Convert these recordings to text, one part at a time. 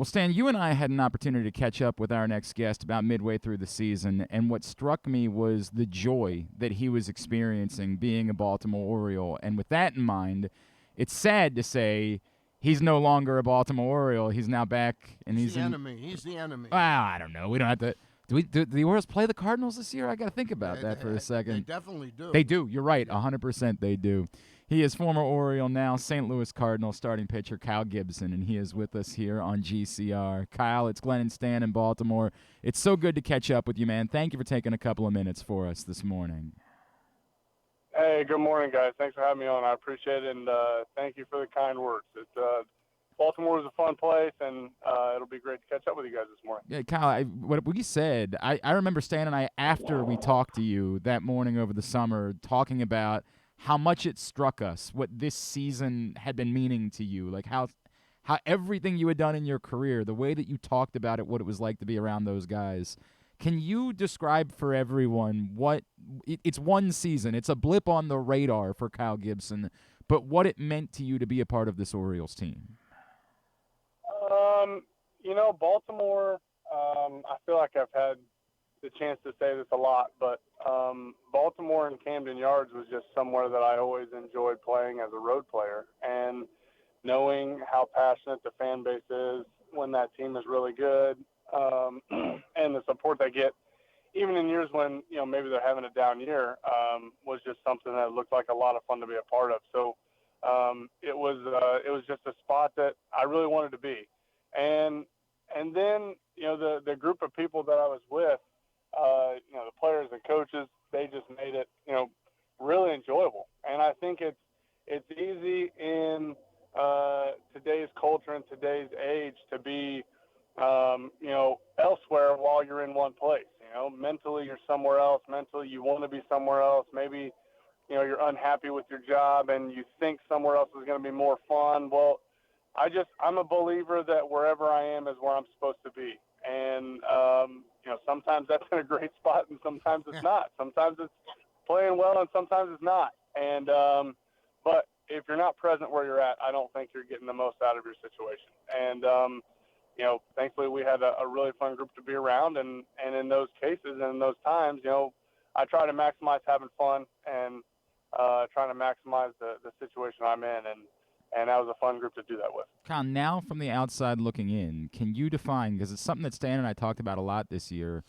Well, Stan, you and I had an opportunity to catch up with our next guest about midway through the season, and what struck me was the joy that he was experiencing being a Baltimore Oriole. And with that in mind, it's sad to say he's no longer a Baltimore Oriole. He's now back, and he's the enemy. He's the enemy. Well, I don't know. We don't have to. Do the Orioles play the Cardinals this year? I got to think about that for a second. They definitely do. They do. You're right. 100% they do. He is former Oriole, now St. Louis Cardinals starting pitcher Kyle Gibson, and he is with us here on GCR. Kyle, it's Glenn and Stan in Baltimore. It's so good to catch up with you, man. Thank you for taking a couple of minutes for us this morning. Hey, good morning, guys. Thanks for having me on. I appreciate it, and thank you for the kind words. Baltimore is a fun place, and it'll be great to catch up with you guys this morning. Yeah, Kyle, what we said, I remember Stan and I, after we talked to you that morning over the summer, talking about how much it struck us, what this season had been meaning to you, like how everything you had done in your career, the way that you talked about it, what it was like to be around those guys. Can you describe for everyone what it's one season, it's a blip on the radar for Kyle Gibson, but what it meant to you to be a part of this Orioles team? Baltimore, I feel like I've had the chance to say this a lot, but Baltimore and Camden Yards was just somewhere that I always enjoyed playing as a road player. And knowing how passionate the fan base is when that team is really good, and the support they get, even in years when, maybe they're having a down year, was just something that looked like a lot of fun to be a part of. So it was just a spot that I really wanted to be. And then, the group of people that I was with, the players and coaches, they just made it, really enjoyable. And I think it's easy in today's culture and today's age to be, elsewhere while you're in one place. Mentally you're somewhere else. Mentally you want to be somewhere else. Maybe, you're unhappy with your job and you think somewhere else is going to be more fun. Well, I'm a believer that wherever I am is where I'm supposed to be. And, sometimes that's in a great spot and sometimes it's not. Sometimes it's playing well and sometimes it's not. And, but if you're not present where you're at, I don't think you're getting the most out of your situation. And, thankfully we had a really fun group to be around. And in those cases and in those times, I try to maximize having fun and trying to maximize the situation I'm in. And that was a fun group to do that with. Kyle, now from the outside looking in, can you define, because it's something that Stan and I talked about a lot this year,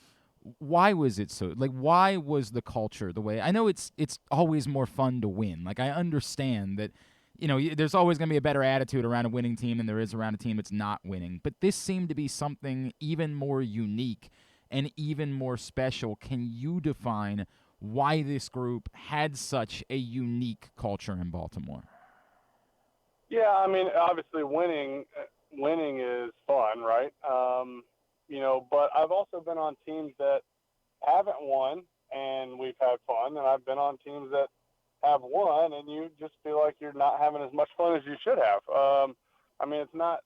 why was it so, why was the culture the way? I know it's always more fun to win. Like, I understand that, there's always going to be a better attitude around a winning team than there is around a team that's not winning. But this seemed to be something even more unique and even more special. Can you define why this group had such a unique culture in Baltimore? Yeah, I mean, obviously winning is fun, right? But I've also been on teams that haven't won and we've had fun, and I've been on teams that have won and you just feel like you're not having as much fun as you should have. I mean, it's not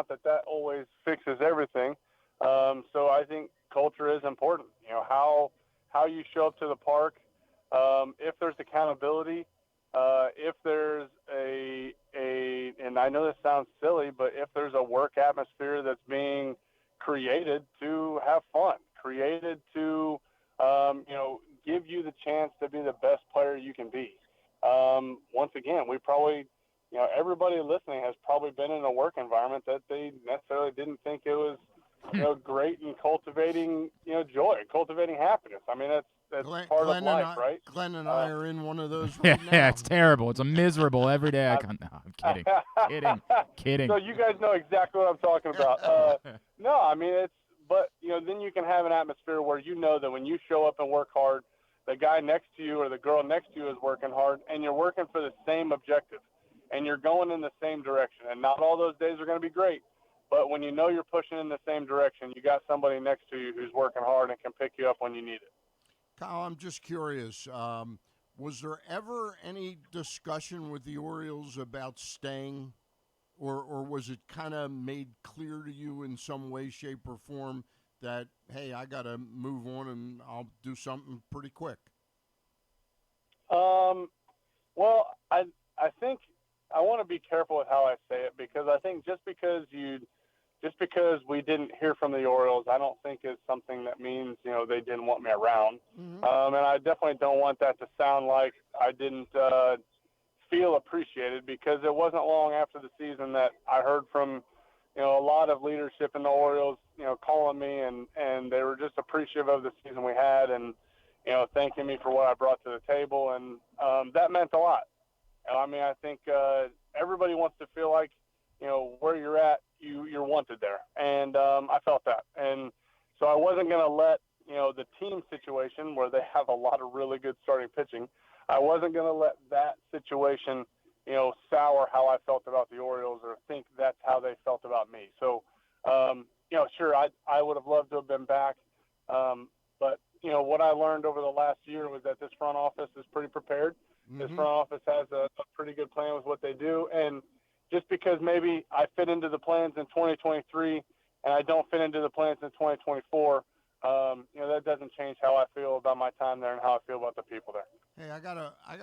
that always fixes everything. So I think culture is important. How you show up to the park, if there's accountability, if there's and I know this sounds silly, but if there's a work atmosphere that's being created to have fun, created to, give you the chance to be the best player you can be. Once again, we probably, everybody listening has probably been in a work environment that they necessarily didn't think it was, great in cultivating, joy, cultivating happiness. I mean, that's part of life, right? Glenn and I are in one of those right now. Yeah, it's terrible. It's a miserable every day. I'm kidding. So you guys know exactly what I'm talking about. No, I mean, but then you can have an atmosphere where that when you show up and work hard, the guy next to you or the girl next to you is working hard, and you're working for the same objective, and you're going in the same direction. And not all those days are going to be great, but when you're pushing in the same direction, you got somebody next to you who's working hard and can pick you up when you need it. Kyle, I'm just curious. Was there ever any discussion with the Orioles about staying, or was it kind of made clear to you in some way, shape, or form that, hey, I got to move on and I'll do something pretty quick? Well, I think I want to be careful with how I say it, because I think just because you just because we didn't hear from the Orioles, I don't think is something that means, they didn't want me around. Mm-hmm. And I definitely don't want that to sound like I didn't feel appreciated, because it wasn't long after the season that I heard from, a lot of leadership in the Orioles, calling me, and they were just appreciative of the season we had, and, thanking me for what I brought to the table. And that meant a lot. I mean, I think everybody wants to feel like, where you're at, you're wanted there. And I felt that. And so I wasn't going to let, the team situation where they have a lot of really good starting pitching, I wasn't going to let that situation, sour how I felt about the Orioles or think that's how they felt about me. So, sure, I would have loved to have been back. But, what I learned over the last year was that this front office is pretty prepared. Mm-hmm. This front office has a pretty good plan with what they do. And just because maybe I fit into the plans in 2023 and I don't fit into the plans in 2024, that doesn't change how I feel about my time there and how I feel about the people there. Hey, I got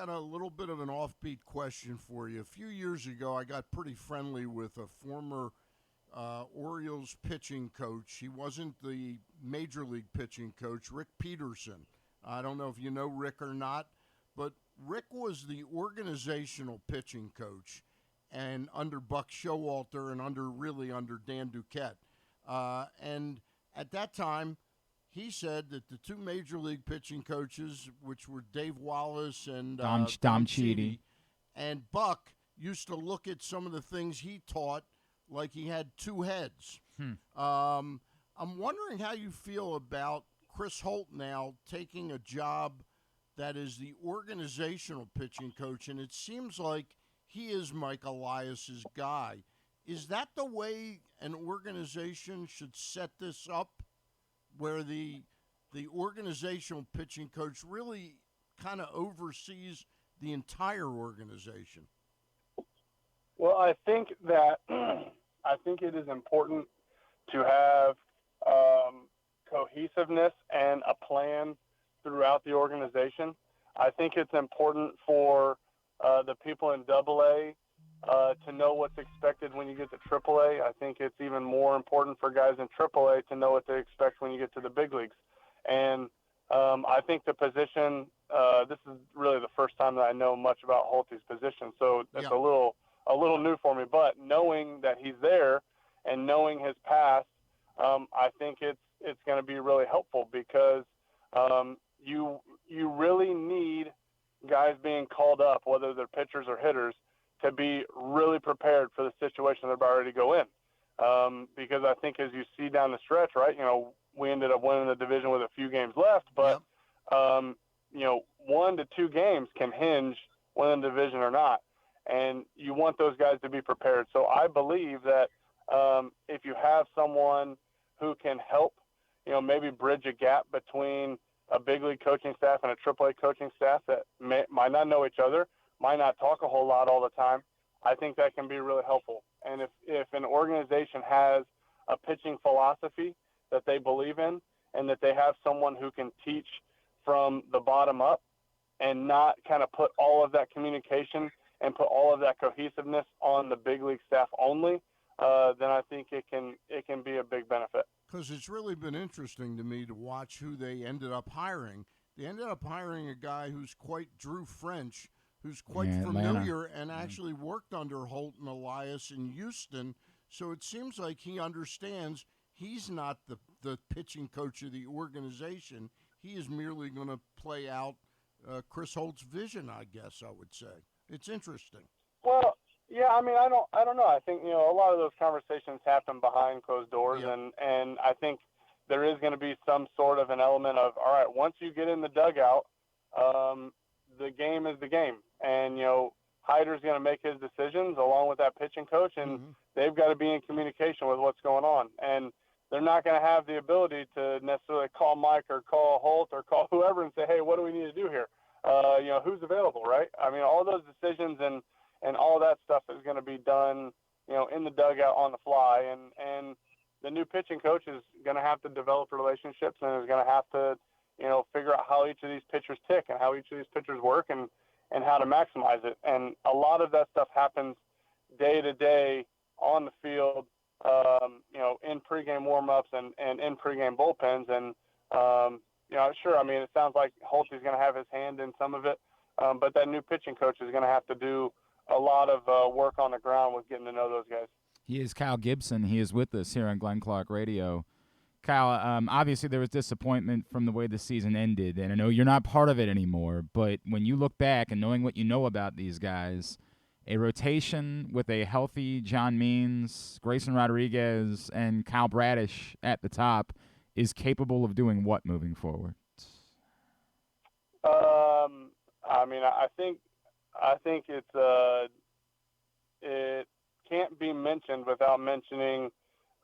a little bit of an offbeat question for you. A few years ago, I got pretty friendly with a former Orioles pitching coach. He wasn't the major league pitching coach, Rick Peterson. I don't know if you know Rick or not, but Rick was the organizational pitching coach, and under Buck Showalter and under Dan Duquette. And at that time, he said that the two major league pitching coaches, which were Dave Wallace and Dom Cheedy, and Buck, used to look at some of the things he taught like he had two heads. I'm wondering how you feel about Chris Holt now taking a job that is the organizational pitching coach, and it seems like he is Mike Elias's guy. Is that the way an organization should set this up, where the organizational pitching coach really kind of oversees the entire organization? Well, I think that it is important to have cohesiveness and a plan throughout the organization. I think it's important for the people in AA to know what's expected when you get to AAA. I think it's even more important for guys in AAA to know what they expect when you get to the big leagues. And I think the position, this is really the first time that I know much about Holt's position, so it's a little new for me. But knowing that he's there and knowing his past, I think it's going to be really helpful, because you really need guys being called up, whether they're pitchers or hitters, to be really prepared for the situation they're about ready to go in. Because I think as you see down the stretch, right, we ended up winning the division with a few games left, but, 1 to 2 games can hinge winning the division or not. And you want those guys to be prepared. So I believe that if you have someone who can help, maybe bridge a gap between a big league coaching staff and a AAA coaching staff that might not know each other, might not talk a whole lot all the time, I think that can be really helpful. And if an organization has a pitching philosophy that they believe in, and that they have someone who can teach from the bottom up and not kind of put all of that communication and put all of that cohesiveness on the big league staff only, then I think it can be a big benefit. Because it's really been interesting to me to watch who they ended up hiring. They ended up hiring a guy who's quite Drew French, who's quite familiar and actually worked under Holt and Elias in Houston. So it seems like he understands he's not the pitching coach of the organization. He is merely going to play out Chris Holt's vision, I guess I would say. It's interesting. Well, yeah, I mean, I don't know. I think, a lot of those conversations happen behind closed doors, and I think there is going to be some sort of an element of, all right, once you get in the dugout, the game is the game. And, Hyder's going to make his decisions along with that pitching coach, and they've got to be in communication with what's going on. And they're not going to have the ability to necessarily call Mike or call Holt or call whoever and say, hey, what do we need to do here? Who's available, right? I mean, all those decisions and all that stuff is going to be done, in the dugout on the fly. And the new pitching coach is going to have to develop relationships and is going to have to, figure out how each of these pitchers tick and how each of these pitchers work and how to maximize it. And a lot of that stuff happens day to day on the field in pregame warmups and in pregame bullpens. And, sure, I mean, it sounds like Holt's going to have his hand in some of it, but that new pitching coach is going to have to do a lot of work on the ground with getting to know those guys. He is Kyle Gibson. He is with us here on Glenn Clark Radio. Kyle, obviously there was disappointment from the way the season ended, and I know you're not part of it anymore, but when you look back and knowing what you know about these guys, a rotation with a healthy John Means, Grayson Rodriguez, and Kyle Bradish at the top is capable of doing what moving forward? I mean, I think it can't be mentioned without mentioning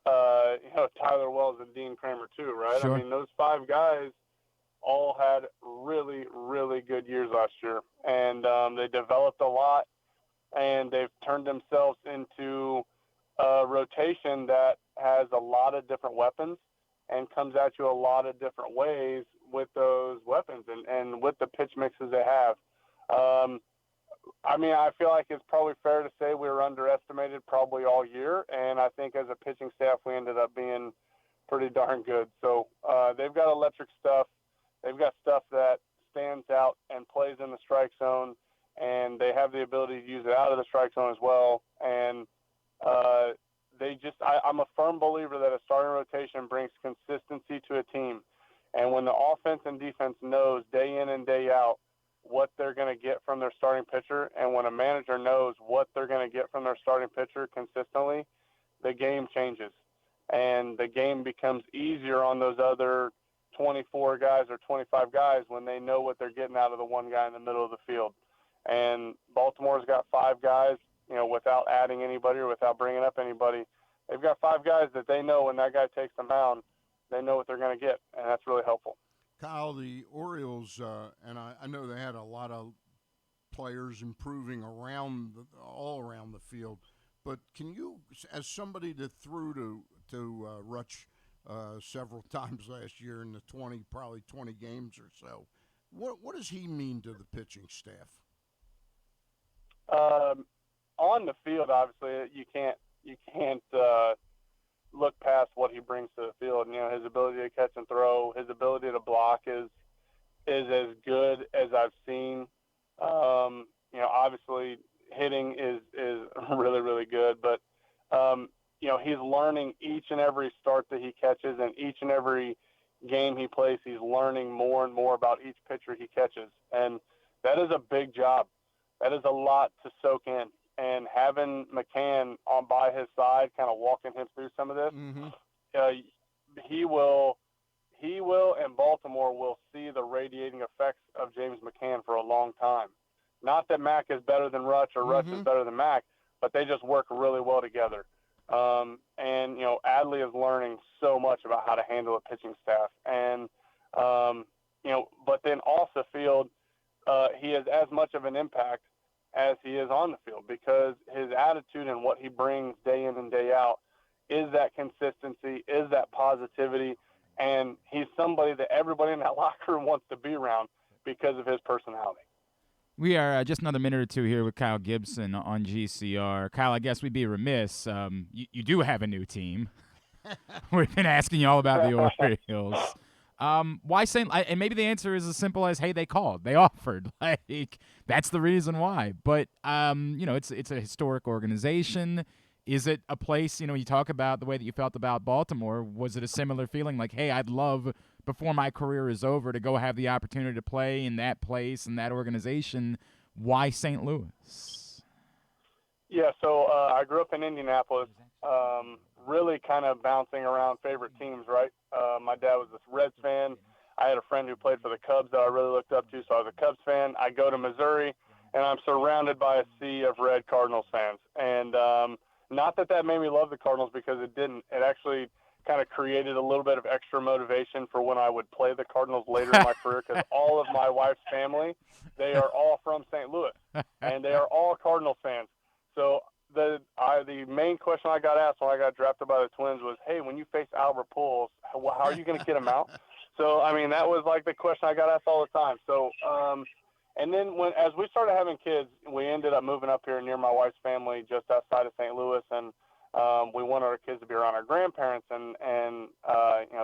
Tyler Wells and Dean Kramer too, right? Sure. I mean, those 5 guys all had really, really good years last year, and they developed a lot, and they've turned themselves into a rotation that has a lot of different weapons and comes at you a lot of different ways with those weapons and with the pitch mixes they have. I mean, I feel like it's probably fair to say we were underestimated probably all year, and I think as a pitching staff we ended up being pretty darn good. So they've got electric stuff. They've got stuff that stands out and plays in the strike zone, and they have the ability to use it out of the strike zone as well. And I'm a firm believer that a starting rotation brings consistency to a team. And when the offense and defense knows day in and day out what they're going to get from their starting pitcher, and when a manager knows what they're going to get from their starting pitcher consistently, the game changes. And the game becomes easier on those other 24 guys or 25 guys when they know what they're getting out of the one guy in the middle of the field. And Baltimore's got 5 guys, without adding anybody or without bringing up anybody. They've got 5 guys that they know when that guy takes the mound, they know what they're going to get, and that's really helpful. Kyle, the Orioles, and I know they had a lot of players improving all around the field, but can you, as somebody that threw to Rutch several times last year in the probably 20 games or so, what does he mean to the pitching staff? On the field, obviously, you can't look past what he brings to the field. His ability to catch and throw, his ability to block is as good as I've seen. Obviously hitting is really, really good, but he's learning each and every start that he catches, and each and every game he plays, he's learning more and more about each pitcher he catches. And that is a big job. That is a lot to soak in. And having McCann on by his side, kind of walking him through some of this, he will, and Baltimore will see the radiating effects of James McCann for a long time. Not that Mac is better than Rutch or Rutch is better than Mac, but they just work really well together. And Adley is learning so much about how to handle a pitching staff. And, but then off the field, he has as much of an impact as he is on the field, because his attitude and what he brings day in and day out is that consistency, is that positivity, and he's somebody that everybody in that locker room wants to be around because of his personality. We are just another minute or two here with Kyle Gibson on GCR. Kyle, I guess we'd be remiss. You do have a new team. We've been asking you all about the Orioles. Why St. And maybe the answer is as simple as, hey, they called, they offered. Like, that's the reason why. But it's a historic organization. Is it a place? You talk about the way that you felt about Baltimore. Was it a similar feeling? Like, hey, I'd love before my career is over to go have the opportunity to play in that place and that organization. Why St. Louis? Yeah, so I grew up in Indianapolis. Really kind of bouncing around favorite teams, right? My dad was a Reds fan. I had a friend who played for the Cubs that I really looked up to, so I was a Cubs fan. I go to Missouri, and I'm surrounded by a sea of red Cardinals fans. And not that made me love the Cardinals, because it didn't. It actually kind of created a little bit of extra motivation for when I would play the Cardinals later in my career, because all of my wife's family, they are all from St. Louis, and they are all Cardinals fans. So the main question I got asked when I got drafted by the Twins was, hey, when you face Albert Pujols, how are you going to get him out? So, I mean, that was like the question I got asked all the time. So, and then as we started having kids, we ended up moving up here near my wife's family just outside of St. Louis. And We want our kids to be around our grandparents and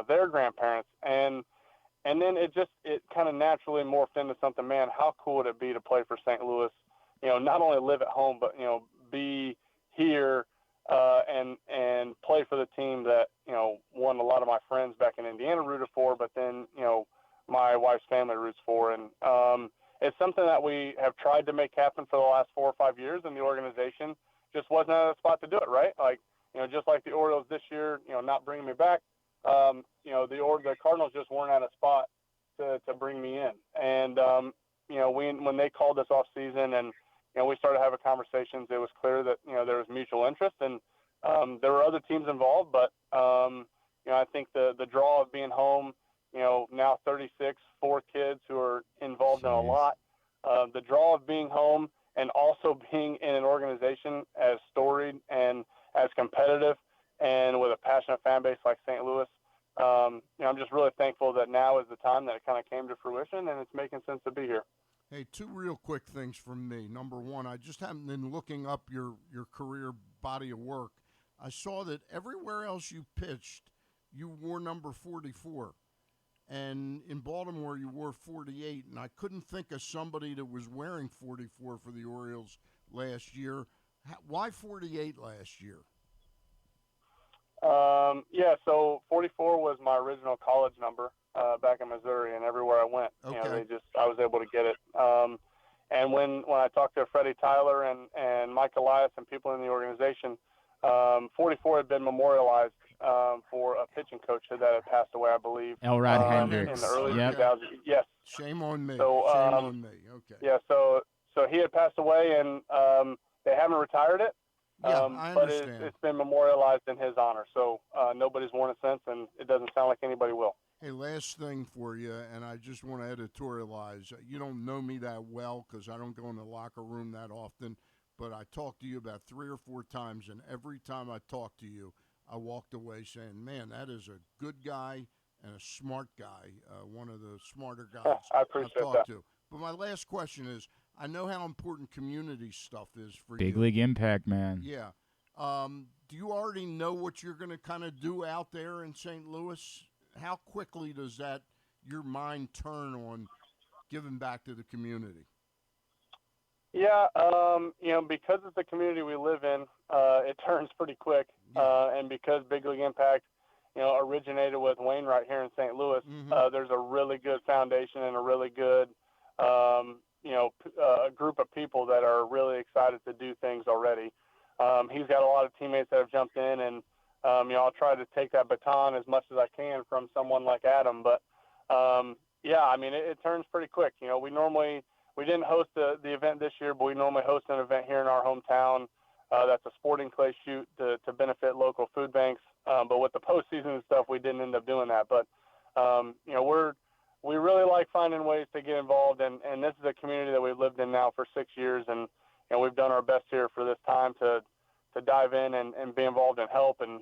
their grandparents. And then it kind of naturally morphed into something, man, how cool would it be to play for St. Louis? Not only live at home, but, be here and play for the team that, one a lot of my friends back in Indiana rooted for, but then, my wife's family roots for. And it's something that we have tried to make happen for the last 4 or 5 years, and the organization just wasn't at a spot to do it, right? Like, just like the Orioles this year, not bringing me back, the Cardinals just weren't at a spot to bring me in. And, when they called us off season and, we started having conversations, it was clear that, there was mutual interest, and there were other teams involved, but, I think the draw of being home, now 36, 4 kids who are involved in a lot, the draw of being home and also being in an organization as storied and as competitive and with a passionate fan base like St. Louis, I'm just really thankful that now is the time that it kind of came to fruition, and it's making sense to be here. Hey, 2 real quick things from me. Number one, I just haven't been looking up your career body of work. I saw that everywhere else you pitched, you wore number 44. And in Baltimore, you wore 48. And I couldn't think of somebody that was wearing 44 for the Orioles last year. Why 48 last year? So 44 was my original college number back in Missouri, and everywhere I went, Okay. I was able to get it. And when I talked to Freddie Tyler and Mike Elias and people in the organization, 44 had been memorialized for a pitching coach that had passed away, I believe. Elrod In Hendricks. the early Yep. 2000s. Yes. Shame on me. So, Shame on me. Okay. Yeah. So he had passed away, and they haven't retired it. Yeah, I but understand. it's been memorialized in his honor. So nobody's worn it since, and it doesn't sound like anybody will. Hey, last thing for you, and I just want to editorialize. You don't know me that well because I don't go in the locker room that often, but I talked to you about 3 or 4 times, and every time I talked to you, I walked away saying, man, that is a good guy and a smart guy, one of the smarter guys I I've appreciate talked that. to. But my last question is, I know how important community stuff is for Big you. league impact, man. Yeah. Do you already know what you're going to kind of do out there in St. Louis? How quickly does your mind turn on giving back to the community? Yeah, because it's the community we live in, it turns pretty quick. Yeah. And because Big League Impact, originated with Wayne right here in St. Louis, Mm-hmm. there's a really good foundation and a really good, a group of people that are really excited to do things already. He's got a lot of teammates that have jumped in, and I'll try to take that baton as much as I can from someone like Adam. But it turns pretty quick. We didn't host the event this year, but we normally host an event here in our hometown. That's a sporting clay shoot to benefit local food banks. But with the postseason and stuff, we didn't end up doing that. But we really like finding ways to get involved, and this is a community that we've lived in now for 6 years, and we've done our best here for this time to dive in and be involved and help, and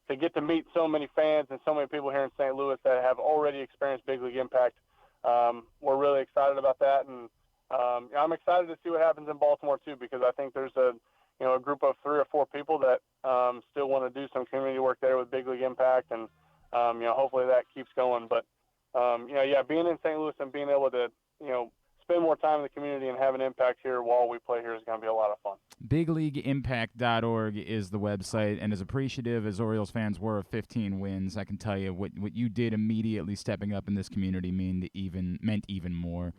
to get to meet so many fans and so many people here in St. Louis that have already experienced Big League Impact. We're really excited about that, and I'm excited to see what happens in Baltimore too, because I think there's a group of 3 or 4 people that still want to do some community work there with Big League Impact, and hopefully that keeps going. But being in St. Louis and being able to spend more time in the community and have an impact here while we play here is going to be a lot of fun. BigLeagueImpact.org is the website, and as appreciative as Orioles fans were of 15 wins, I can tell you what you did immediately stepping up in this community meant even more.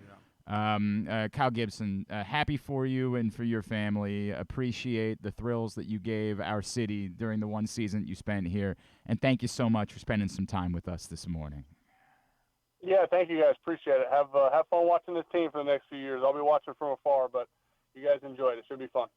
Yeah. Kyle Gibson, happy for you and for your family. Appreciate the thrills that you gave our city during the one season you spent here, and thank you so much for spending some time with us this morning. Yeah, thank you guys. Appreciate it. Have fun watching this team for the next few years. I'll be watching from afar, but you guys enjoy it. It should be fun.